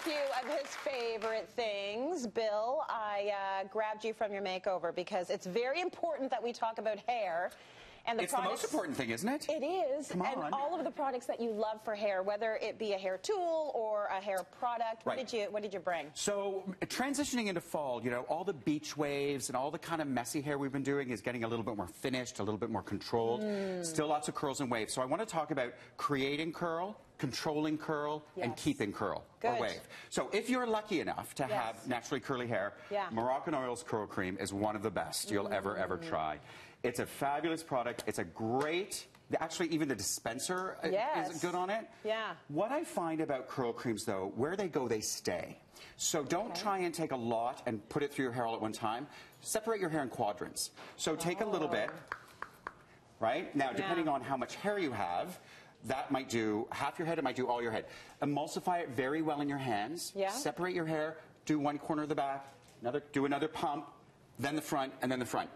few of his favorite things. Bill, I grabbed you from your makeover because it's very important that we talk about hair. And it's the most important thing, isn't it? It is. Come on. And all of the products that you love for hair, whether it be a hair tool or a hair product. Right. What did you bring? So transitioning into fall, you know, all the beach waves and all the kind of messy hair we've been doing is getting a little bit more finished, a little bit more controlled. Still lots of curls and waves. So I want to talk about creating curl, controlling curl, and keeping curl or wave. So if you're lucky enough to have naturally curly hair, Moroccan Oil's Curl Cream is one of the best you'll ever try. It's a fabulous product. It's a great, actually even the dispenser is good on it. Yeah. What I find about curl creams though, where they go, they stay. So don't try and take a lot and put it through your hair all at one time. Separate your hair in quadrants. So take a little bit, right? Now, depending on how much hair you have, that might do half your head, it might do all your head. Emulsify it very well in your hands. Separate your hair, do one corner of the back, do another pump, then the front, and then the front.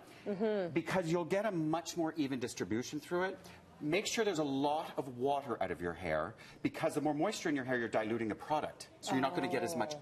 Because you'll get a much more even distribution through it. Make sure there's a lot of water out of your hair, because the more moisture in your hair, you're diluting the product. So you're not going to get as much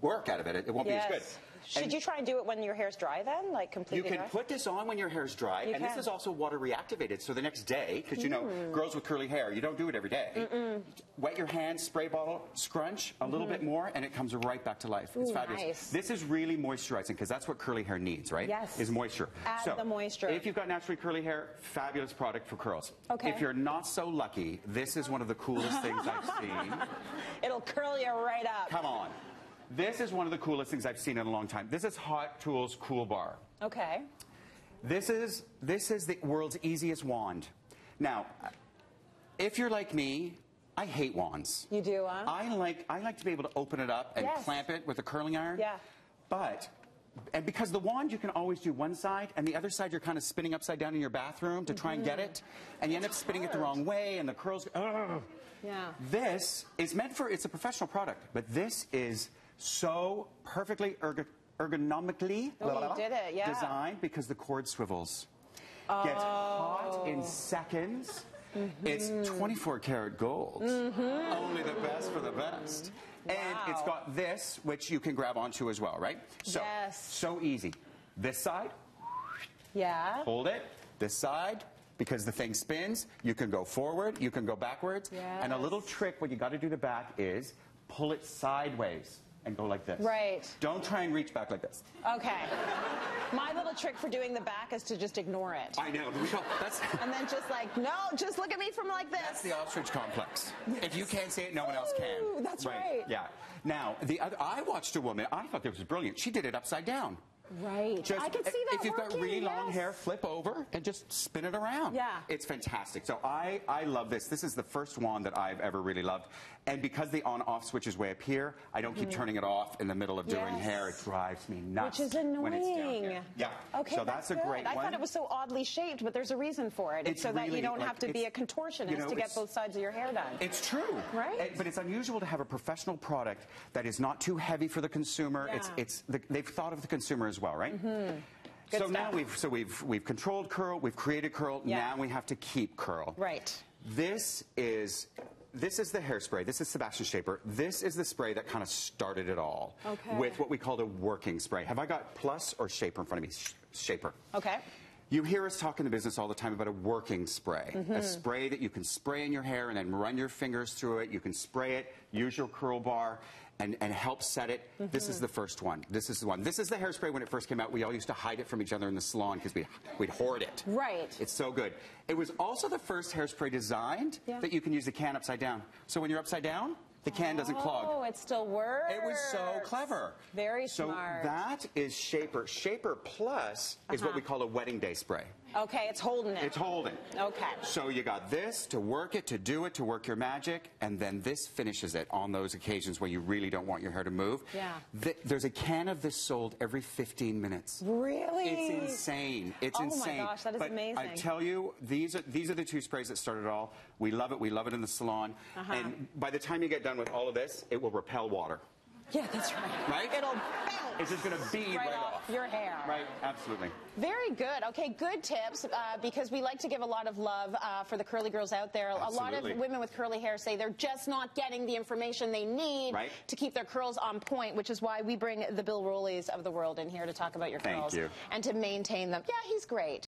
work out of it. It won't be as good. Should you try and do it when your hair's dry then? Like completely dry? You can put this on when your hair's dry. And this is also water reactivated. So the next day, because you know, girls with curly hair, you don't do it every day. Wet your hands, spray bottle, scrunch a little bit more, and it comes right back to life. It's fabulous. Nice. This is really moisturizing, because that's what curly hair needs, right? Yes. Is moisture. Add the moisture. If you've got naturally curly hair, fabulous product for curls. If you're not so lucky, this is one of the coolest things I've seen. It'll curl you right up. Come on. This is one of the coolest things I've seen in a long time. This is Hot Tools Cool Bar. Okay. This is the world's easiest wand. Now, if you're like me, I hate wands. You do, huh? I like to be able to open it up and clamp it with a curling iron. And because the wand, you can always do one side, and the other side you're kind of spinning upside down in your bathroom to try and get it, and you end up spinning it the wrong way, and the curls. This is meant for, it's a professional product, but this is so perfectly ergonomically designed, because the cord swivels. Gets hot in seconds. It's 24 karat gold. Only the best for the best. And it's got this, which you can grab onto as well, right? So, so easy. This side. Hold it. This side. Because the thing spins, you can go forward, you can go backwards. And a little trick, what you got to do the back is pull it sideways and go like this. Don't try and reach back like this. Okay. My little trick for doing the back is to just ignore it. I know. And then just like, no, just look at me from like this. That's the ostrich complex. If you can't see it, no one else can. That's right. Yeah. Now, I watched a woman, I thought this was brilliant. She did it upside down. Just, I can see that if you've got really long hair, flip over and just spin it around. It's fantastic. So I love this. This is the first wand that I've ever really loved. And because the on-off switch is way up here, I don't keep turning it off in the middle of doing hair. It drives me nuts. Which is annoying. When it's down here. Okay, so that's a great one. I thought it was so oddly shaped, but there's a reason for it. It's so that you don't have to be a contortionist to get both sides of your hair done. It's true. Right? But it's unusual to have a professional product that is not too heavy for the consumer. They've thought of the consumer as well, right? So now we've controlled curl, we've created curl, now we have to keep curl. This is the hairspray. This is Sebastian Shaper. This is the spray that kind of started it all with what we call a working spray. Have I got Plus or Shaper in front of me? Shaper. You hear us talk in the business all the time about a working spray. A spray that you can spray in your hair and then run your fingers through it. You can spray it, use your curl bar, and help set it. This is the first one. This is the one. This is the hairspray when it first came out. We all used to hide it from each other in the salon because we'd hoard it. It's so good. It was also the first hairspray designed that you can use the can upside down. So when you're upside down, the can doesn't clog. Oh, it still works. It was so clever. Very smart. So that is Shaper. Shaper Plus is what we call a wedding day spray. Okay, it's holding it. It's holding. Okay. So you got this to work it, to do it, to work your magic, and then this finishes it on those occasions where you really don't want your hair to move. There's a can of this sold every 15 minutes. Really? It's insane. It's insane. Oh my gosh, that is amazing. I tell you, these are the two sprays that started it all. We love it. We love it in the salon. And by the time you get done with all of this, it will repel water. Yeah, that's right. Right? It'll bounce. It's just going to bead right off your hair. Right, absolutely. Very good. Okay, good tips, because we like to give a lot of love for the curly girls out there. Absolutely. A lot of women with curly hair say they're just not getting the information they need to keep their curls on point, which is why we bring the Bill Rowleys of the world in here to talk about your curls. Thank you. And to maintain them. Yeah, he's great.